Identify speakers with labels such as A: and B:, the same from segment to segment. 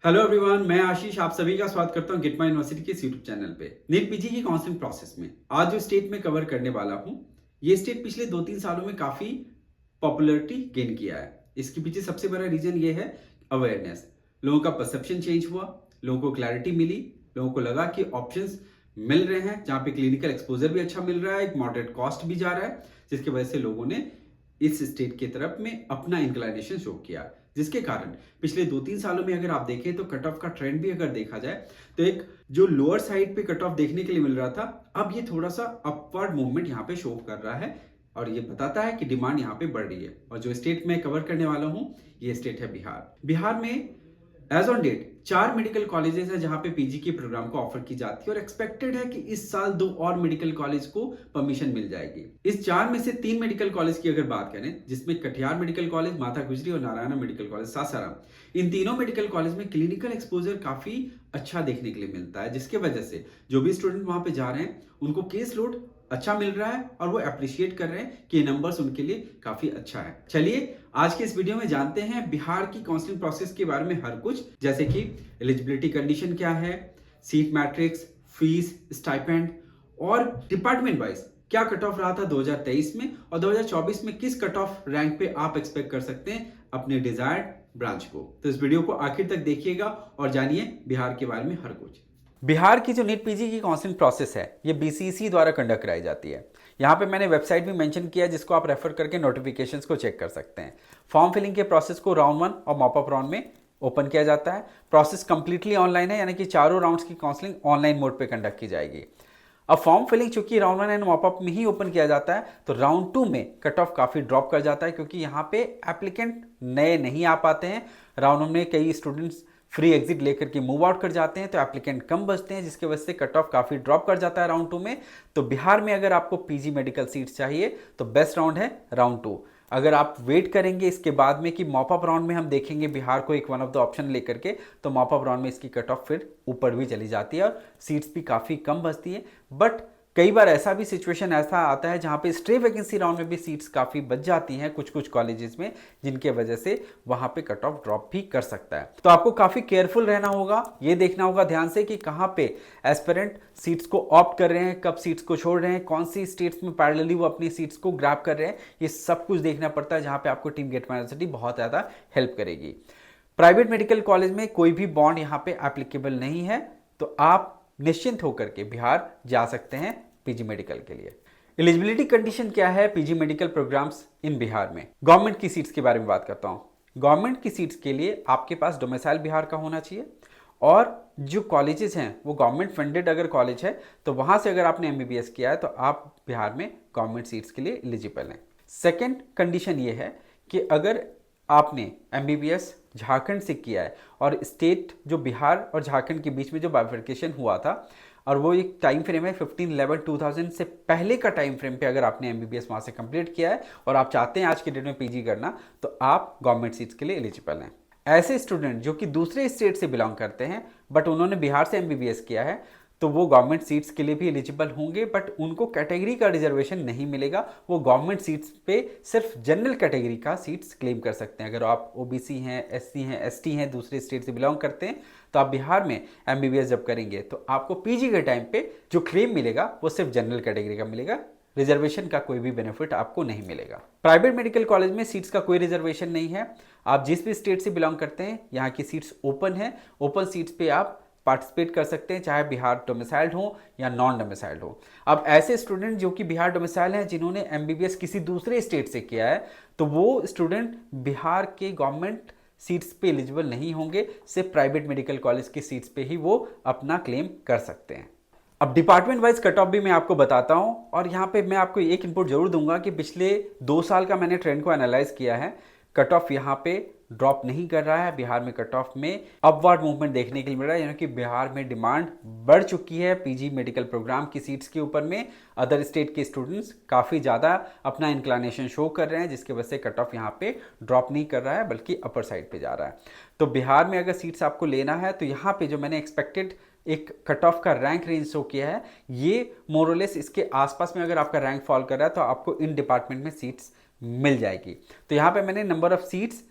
A: Hello everyone, मैं आशीष आप सभी का स्वागत करता हूं गिटमा यूनिवर्सिटी के यूट्यूब चैनल पे। नीट पीजी की काउंसलिंग प्रोसेस में आज जो स्टेट में कवर करने वाला हूं, ये स्टेट पिछले 2-3 सालों में काफी पॉपुलैरिटी गेन किया है। इसके पीछे सबसे बड़ा रीजन ये है अवेयरनेस। लोगों का परसेप्शन चेंज हुआ, लोगों को क्लैरिटी मिली, लोगों को लगा कि ऑप्शंस मिल रहे हैं जहां पे क्लिनिकल एक्सपोजर भी अच्छा मिल रहा है, एक मॉडरेट कॉस्ट भी जा रहा है, जिसकी वजह से लोगों ने इस स्टेट की तरफ में अपना इंक्लाइनेशन शो किया, जिसके कारण पिछले 2-3 सालों में अगर आप देखें तो कट ऑफ का ट्रेंड भी अगर देखा जाए तो एक जो लोअर साइड पे कट ऑफ देखने के लिए मिल रहा था, अब ये थोड़ा सा अपवर्ड मूवमेंट यहाँ पे शो कर रहा है और ये बताता है कि डिमांड यहाँ पे बढ़ रही है। और जो स्टेट मैं कवर करने वाला हूँ ये स्टेट है बिहार। बिहार में as on date 4 medical colleges हैं जहां पे पीजी के प्रोग्राम को ऑफर की जाती है और एक्सपेक्टेड है कि इस साल 2 और मेडिकल कॉलेज को परमिशन मिल जाएगी। इस 4 में से 3 मेडिकल कॉलेज की अगर बात करें, जिसमें कटिहार मेडिकल कॉलेज, माता गुजरी और नारायणा मेडिकल कॉलेज सासाराम, इन तीनों मेडिकल कॉलेज में क्लिनिकल एक्सपोजर काफी अच्छा देखने के लिए मिलता है, जिसके वजह से जो भी स्टूडेंट वहां पे जा रहे हैं उनको केस लोड अच्छा मिल रहा है और वो अप्रिशिएट कर रहे हैं कि ये नंबर्स उनके लिए काफी अच्छा है। चलिए आज के इस वीडियो में जानते हैं बिहार की काउंसलिंग प्रोसेस के बारे में हर कुछ, जैसे कि एलिजिबिलिटी कंडीशन क्या है, सीट मैट्रिक्स, फीस, स्टाइपेंड और डिपार्टमेंट वाइज क्या कट ऑफ रहा था 2023 में और 2024 में किस कट ऑफ रैंक पे आप एक्सपेक्ट कर सकते हैं अपने डिजायर्ड ब्रांच को। तो इस वीडियो को आखिर तक देखिएगा और जानिए बिहार के बारे में हर कुछ। बिहार की जो नीट पीजी की काउंसलिंग प्रोसेस है ये बीसीसी द्वारा कंडक्ट कराई जाती है। यहाँ पे मैंने वेबसाइट भी मेंशन किया है जिसको आप रेफर करके नोटिफिकेशंस को चेक कर सकते हैं। फॉर्म फिलिंग के प्रोसेस को राउंड 1 और मॉपअप राउंड में ओपन किया जाता है। प्रोसेस कंप्लीटली ऑनलाइन है, यानी कि चारों राउंड्स की काउंसलिंग ऑनलाइन मोड पे कंडक्ट की जाएगी। अब फॉर्म फिलिंग चूंकि राउंड 1 एंड मॉपअप में ही ओपन किया जाता है तो राउंड 2 में कट ऑफ काफी ड्रॉप कर जाता है, क्योंकि यहाँ पे एप्लीकेंट नए नहीं आ पाते हैं। राउंड 1 में कई स्टूडेंट्स फ्री एग्जिट लेकर के मूव आउट कर जाते हैं तो एप्लीकेंट कम बचते हैं, जिसकी वजह से कट ऑफ काफी ड्रॉप कर जाता है राउंड 2 में। तो बिहार में अगर आपको पीजी मेडिकल सीट्स चाहिए तो बेस्ट राउंड है राउंड 2। अगर आप वेट करेंगे इसके बाद में कि मॉपअप राउंड में हम देखेंगे बिहार को एक वन ऑफ द ऑप्शन लेकर के, तो मॉपअप राउंड में इसकी कट ऑफ फिर ऊपर भी चली जाती है और सीट्स भी काफ़ी कम बचती है। बट कई बार ऐसा भी सिचुएशन ऐसा आता है जहां पे स्ट्रे वैकेंसी राउंड में भी सीट्स काफ़ी बच जाती हैं कुछ कुछ कॉलेजेस में, जिनके वजह से वहां पे कट ऑफ ड्रॉप भी कर सकता है। तो आपको काफ़ी केयरफुल रहना होगा, ये देखना होगा ध्यान से कि कहां पे एस्पिरेंट सीट्स को ऑप्ट कर रहे हैं, कब सीट्स को छोड़ रहे हैं, कौन सी स्टेट्स में पैरेलली वो अपनी सीट्स को ग्रैब कर रहे हैं। ये सब कुछ देखना पड़ता है, जहां पे आपको टीम गिटमा यूनिवर्सिटी बहुत ज़्यादा हेल्प करेगी। प्राइवेट मेडिकल कॉलेज में कोई भी बॉन्ड यहाँ पे एप्लीकेबल नहीं है, तो आप निश्चिंत होकर के बिहार जा सकते हैं पीजी मेडिकल के लिए। एलिजिबिलिटी कंडीशन क्या है पीजी मेडिकल प्रोग्राम्स इन बिहार में? गवर्नमेंट की सीट्स के बारे में बात करता हूं। गवर्नमेंट की सीट्स के लिए आपके पास डोमिसाइल बिहार का होना चाहिए और जो कॉलेजेस हैं वो गवर्नमेंट फंडेड अगर कॉलेज है तो वहां से अगर आपने एमबीबीएस किया है तो आप बिहार में गवर्नमेंट सीट्स के लिए एलिजिबल हैं। सेकेंड कंडीशन ये है कि अगर आपने एमबीबीएस झारखंड से किया है और स्टेट जो बिहार और झारखंड के बीच में जो बाइफर्केशन हुआ था और वो एक टाइम फ्रेम है 15/11/2000 से पहले का टाइम फ्रेम पे अगर आपने एमबीबीएस वहाँ से कंप्लीट किया है और आप चाहते हैं आज के डेट में पीजी करना, तो आप गवर्नमेंट सीट्स के लिए एलिजिबल हैं। ऐसे स्टूडेंट जो कि दूसरे स्टेट से बिलोंग करते हैं बट उन्होंने बिहार से एमबीबीएस किया है तो वो गवर्नमेंट सीट्स के लिए भी एलिजिबल होंगे, बट उनको कैटेगरी का रिजर्वेशन नहीं मिलेगा। वो गवर्नमेंट सीट्स पे सिर्फ जनरल कैटेगरी का सीट्स क्लेम कर सकते हैं। अगर आप ओबीसी हैं, एससी हैं, एसटी हैं, दूसरे स्टेट से बिलोंग करते हैं तो आप बिहार में एमबीबीएस जब करेंगे तो आपको पीजी के टाइम पे जो क्लेम मिलेगा वो सिर्फ जनरल कैटेगरी का मिलेगा, रिजर्वेशन का कोई भी बेनिफिट आपको नहीं मिलेगा। प्राइवेट मेडिकल कॉलेज में सीट्स का कोई रिजर्वेशन नहीं है। आप जिस भी स्टेट से बिलोंग करते हैं यहाँ की सीट्स ओपन है, ओपन सीट्स पे आप पार्टिसिपेट कर सकते हैं, चाहे बिहार डोमिसाइल्ड हो या नॉन डोमिसाइल्ड हो। अब ऐसे स्टूडेंट जो कि बिहार डोमिसाइल हैं जिन्होंने एमबीबीएस किसी दूसरे स्टेट से किया है तो वो स्टूडेंट बिहार के गवर्नमेंट सीट्स पे एलिजिबल नहीं होंगे, सिर्फ प्राइवेट मेडिकल कॉलेज की सीट्स पे ही वो अपना क्लेम कर सकते हैं। अब डिपार्टमेंट वाइज कट ऑफ भी मैं आपको बताता हूं और यहाँ पे मैं आपको एक इनपुट जरूर दूंगा कि पिछले 2 साल का मैंने ट्रेंड को एनालाइज किया है। कट ऑफ यहाँ पे ड्रॉप नहीं कर रहा है, बिहार में कट ऑफ में अपवर्ड मूवमेंट देखने के लिए मिल रहा है, यानी कि बिहार में डिमांड बढ़ चुकी है पीजी मेडिकल प्रोग्राम की सीट्स के ऊपर में। अदर स्टेट के स्टूडेंट्स काफ़ी ज़्यादा अपना इंक्लाइनेशन शो कर रहे हैं, जिसकी वजह से कट ऑफ यहाँ पे ड्रॉप नहीं कर रहा है बल्कि अपर साइड पे जा रहा है। तो बिहार में अगर सीट्स आपको लेना है तो यहाँ पे जो मैंने एक्सपेक्टेड एक कट ऑफ का रैंक रेंज शो किया है, ये मोरलेस इसके आसपास में अगर आपका रैंक फॉल कर रहा है तो आपको इन डिपार्टमेंट में सीट्स मिल जाएगी। तो यहाँ पे मैंने number of seats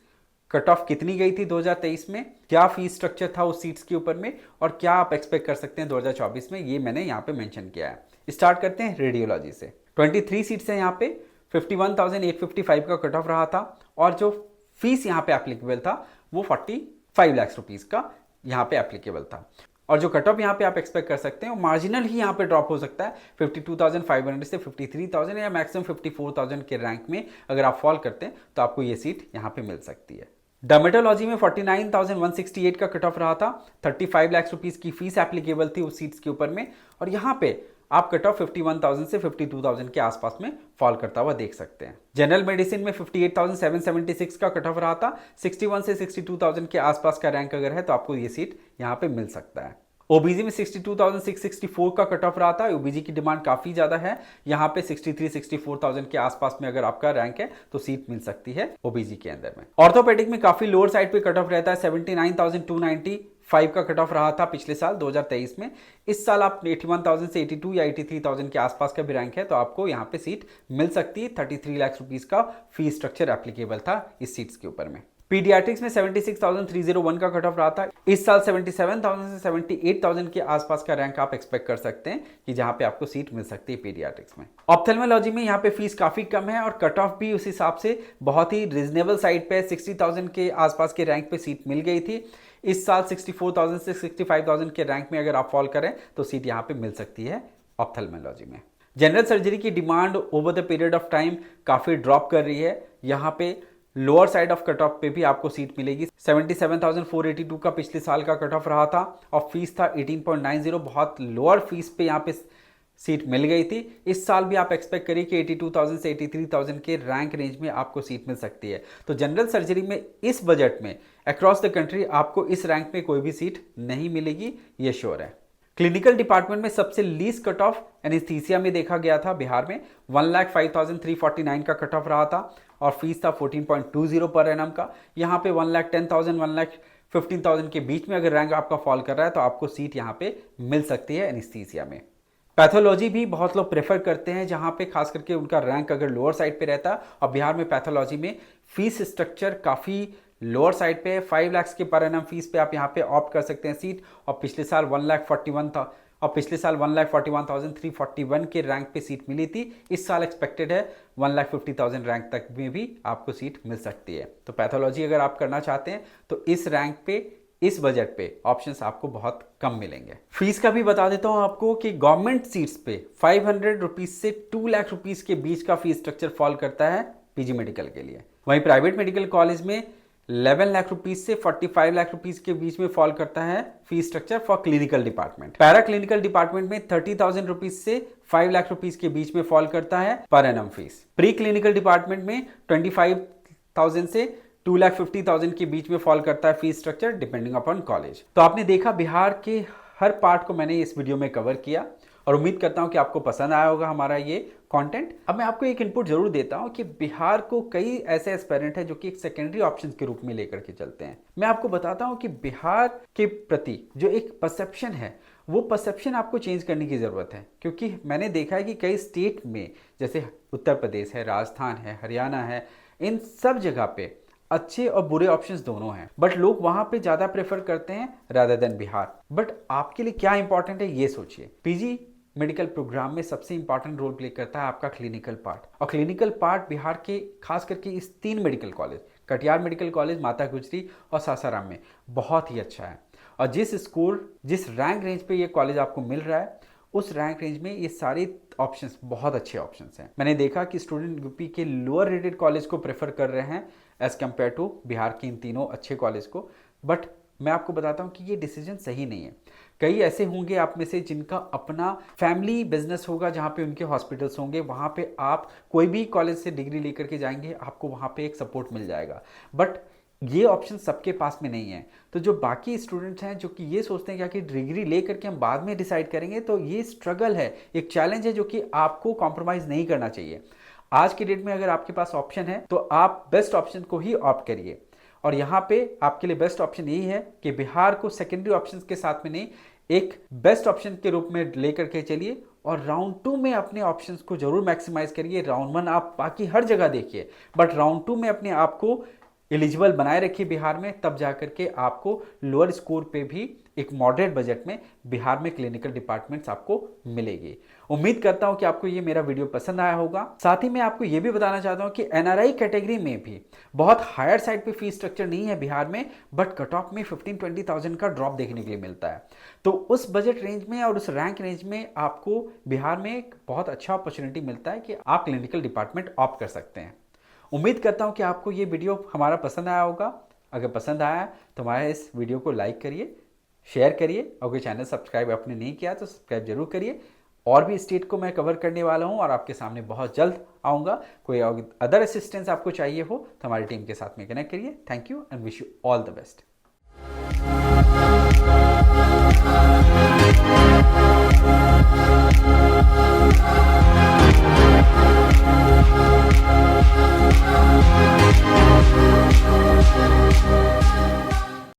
A: cut off कितनी गई थी 2023 में, क्या फीस स्ट्रक्चर था उस सीट्स के ऊपर में, और क्या आप एक्सपेक्ट कर सकते हैं 2024 में, ये मैंने यहाँ पे मेंशन किया है। स्टार्ट करते हैं रेडियोलॉजी से। 23 सीट्स हैं यहाँ पे, 51,855 का कट ऑफ रहा था, और जो फीस यहाँ पे एप्लीकेबल था वो 45 लाख रुपीस का यहाँ पे एप्लीकेबल था। और जो कट ऑफ यहाँ पे आप एक्सपेक्ट कर सकते हैं वो मार्जिनल ही यहाँ पे ड्रॉप हो सकता है, 52,500 से 53,000 या मैक्सिमम 54,000 के रैंक में अगर आप फॉल करते हैं तो आपको ये सीट यहाँ पे मिल सकती है। डर्मेटोलॉजी में 49,168 का कट ऑफ रहा था, 35 लाख रुपीस की फीस एप्लीकेबल थी उस सीट्स के ऊपर में, और यहाँ पे आप कट ऑफ 51,000 से 52,000 के आसपास में फॉल करता हुआ देख सकते हैं। जनरल मेडिसिन में 58,776 का कट ऑफ रहा था, 61 से 62,000 के आसपास का रैंक अगर है तो आपको ये सीट यहाँ पे मिल सकता है। ओबीजी में 62,664 का कट ऑफ रहा था, ओबीजी की डिमांड काफी ज्यादा है, यहाँ पे 63-64,000 के आसपास में अगर आपका रैंक है तो सीट मिल सकती है ओबीजी के अंदर में। ऑर्थोपेडिक में काफी लोअर साइड पे कट ऑफ रहता है, 79,295 का कट ऑफ रहा था पिछले साल 2023 में। इस साल आप 81,000 से 82 या 83,000 के आसपास का भी रैंक है तो आपको यहाँ पे सीट मिल सकती है। 33 लाख रुपीस का फीस स्ट्रक्चर एप्लीकेबल था इस सीट्स के ऊपर में। पीडियाट्रिक्स में 76,301 का कट ऑफ रहा था, इस साल 77,000 से 78,000 के आसपास का रैंक आप एक्सपेक्ट कर सकते हैं कि जहां पे आपको सीट मिल सकती है पीडियाट्रिक्स में। ऑप्थेल्मोलॉजी में यहाँ पे फीस काफी कम है और कट ऑफ भी उस हिसाब से बहुत ही रीजनेबल साइड पे 60,000 के आसपास के रैंक पे सीट मिल गई थी। इस साल 64,000 से 65,000 के रैंक में अगर आप फॉल करें तो सीट यहाँ पे मिल सकती है ऑप्थेल्मोलॉजी में। जनरल सर्जरी की demand over the period of time काफी ड्रॉप कर रही है, यहाँ पे lower side of cut off पे भी आपको सीट मिलेगी। 77,482 का पिछले साल का कट ऑफ रहा था और फीस था 18.90, बहुत लोअर फीस पे यहाँ पे सीट मिल गई थी। इस साल भी आप एक्सपेक्ट करिए कि 82,000 से 83,000 के रैंक रेंज में आपको सीट मिल सकती है। तो जनरल सर्जरी में इस बजट में अक्रॉस द कंट्री आपको इस रैंक में कोई भी सीट नहीं मिलेगी, ये श्योर है। क्लिनिकल डिपार्टमेंट में सबसे लीस्ट कट ऑफ एनेस्थीसिया में देखा गया था बिहार में, 1,05,349 का कट ऑफ रहा था और फीस था 14.20 पर एनम का। यहाँ पे 1,10,000 1,15,000 के बीच में अगर रैंक आपका फॉल कर रहा है तो आपको सीट यहाँ पे मिल सकती है एनेस्थीसिया में। पैथोलॉजी भी बहुत लोग प्रेफर करते हैं, जहाँ पे खास करके उनका रैंक अगर लोअर साइड पे रहता है, और बिहार में पैथोलॉजी में फीस स्ट्रक्चर काफ़ी लोअर साइड पे है। 5 लाख के पर एनम फीस पे आप यहाँ पे ऑप्ट कर सकते हैं सीट, और पिछले साल 1,41,341 के रैंक पे सीट मिली थी। इस साल एक्सपेक्टेड है 1,50,000 रैंक तक में भी आपको सीट मिल सकती है। तो पैथोलॉजी अगर आप करना चाहते हैं तो इस रैंक पे, इस बजट पे ऑप्शंस आपको बहुत कम मिलेंगे। फीस का भी बता देता हूं आपको कि गवर्नमेंट सीट्स पे 500 रुपीज से 2 लाख रुपीज के बीच का फीस स्ट्रक्चर फॉल करता है पीजी मेडिकल के लिए। वहीं प्राइवेट मेडिकल कॉलेज में 11 लाख रुपीज से 45 लाख रुपीज के बीच में फॉल करता है fees structure for clinical department. Para clinical department में 30,000 रुपीज से 5 लाख रुपीज के बीच में फॉल करता है per annum fees. Pre clinical department में 25,000 से 2,50,000 के बीच में फॉल करता है fees structure depending upon college. तो आपने देखा बिहार के हर पार्ट को मैंने इस वीडियो में कवर किया और उम्मीद करता हूं कि आपको पसंद आया होगा हमारा ये कंटेंट। अब मैं आपको एक इनपुट जरूर देता हूं कि बिहार को कई ऐसे एस्पिरेंट है जो कि एक सेकेंडरी ऑप्शन के रूप में लेकर के चलते हैं। मैं आपको बताता हूं कि बिहार के प्रति जो एक परसेप्शन है वो परसेप्शन आपको चेंज करने की जरूरत है, क्योंकि मैंने देखा है कि कई स्टेट में जैसे उत्तर प्रदेश है, राजस्थान है, हरियाणा है, इन सब जगह पे अच्छे और बुरे ऑप्शंस दोनों हैं, बट लोग वहां पे ज्यादा प्रेफर करते हैं रादर देन बिहार। बट आपके लिए क्या इंपॉर्टेंट है ये सोचिए। पीजी मेडिकल प्रोग्राम में सबसे इंपॉर्टेंट रोल प्ले करता है आपका क्लिनिकल पार्ट, और क्लिनिकल पार्ट बिहार के खास करके इस 3 medical college, Katihar medical college, माता गुजरी और सासाराम में बहुत ही अच्छा है। और जिस स्कोर, जिस रैंक रेंज पे ये कॉलेज आपको मिल रहा है, उस रैंक रेंज में ये सारे ऑप्शंस बहुत अच्छे ऑप्शंस हैं। मैंने देखा कि स्टूडेंट यूपी के लोअर रेटेड कॉलेज को प्रेफर कर रहे हैं एज कम्पेयर टू बिहार के इन तीनों अच्छे कॉलेज को। बट मैं आपको बताता हूँ कि ये डिसीजन सही नहीं है। कई ऐसे होंगे आप में से जिनका अपना फैमिली बिजनेस होगा, जहाँ पे उनके हॉस्पिटल्स होंगे, वहाँ पे आप कोई भी कॉलेज से डिग्री लेकर के जाएंगे, आपको वहाँ पे एक सपोर्ट मिल जाएगा। बट ये ऑप्शन सबके पास में नहीं है। तो जो बाकी स्टूडेंट्स हैं जो कि ये सोचते हैं क्या कि डिग्री ले करके हम बाद में डिसाइड करेंगे, तो ये स्ट्रगल है, एक चैलेंज है जो कि आपको कॉम्प्रोमाइज़ नहीं करना चाहिए। आज की डेट में अगर आपके पास ऑप्शन है तो आप बेस्ट ऑप्शन को ही ऑप्ट करिए। और यहाँ पे आपके लिए बेस्ट ऑप्शन यही है कि बिहार को सेकेंडरी ऑप्शंस के साथ में नहीं, एक बेस्ट ऑप्शन के रूप में लेकर के चलिए, और राउंड 2 में अपने ऑप्शंस को जरूर मैक्सिमाइज करिए। राउंड 1 आप बाकी हर जगह देखिए, बट राउंड 2 में अपने आप को एलिजिबल बनाए रखिए बिहार में, तब जाकर के आपको लोअर स्कोर पे भी एक मॉडरेट बजट में बिहार में क्लिनिकल डिपार्टमेंट्स आपको मिलेगी। उम्मीद करता हूं कि आपको ये मेरा वीडियो पसंद आया होगा। साथ ही मैं आपको ये भी बताना चाहता हूं कि एनआरआई कैटेगरी में भी बहुत हायर साइड पे फीस स्ट्रक्चर नहीं है बिहार में, बट कट ऑफ में 15-20,000 का ड्रॉप देखने के लिए मिलता है। तो उस बजट रेंज में और उस रैंक रेंज में आपको बिहार में एक बहुत अच्छा अपॉर्चुनिटी मिलता है कि आप क्लिनिकल डिपार्टमेंट ऑप्ट कर सकते हैं। उम्मीद करता हूं कि आपको ये वीडियो हमारा पसंद आया होगा। अगर पसंद आया तो हमारे इस वीडियो को लाइक करिए, शेयर करिए, और अगर चैनल सब्सक्राइब आपने नहीं किया तो सब्सक्राइब जरूर करिए। और भी स्टेट को मैं कवर करने वाला हूं और आपके सामने बहुत जल्द आऊँगा। कोई अदर असिस्टेंस आपको चाहिए हो तो हमारी टीम के साथ में कनेक्ट करिए। Thank you and wish you all the best.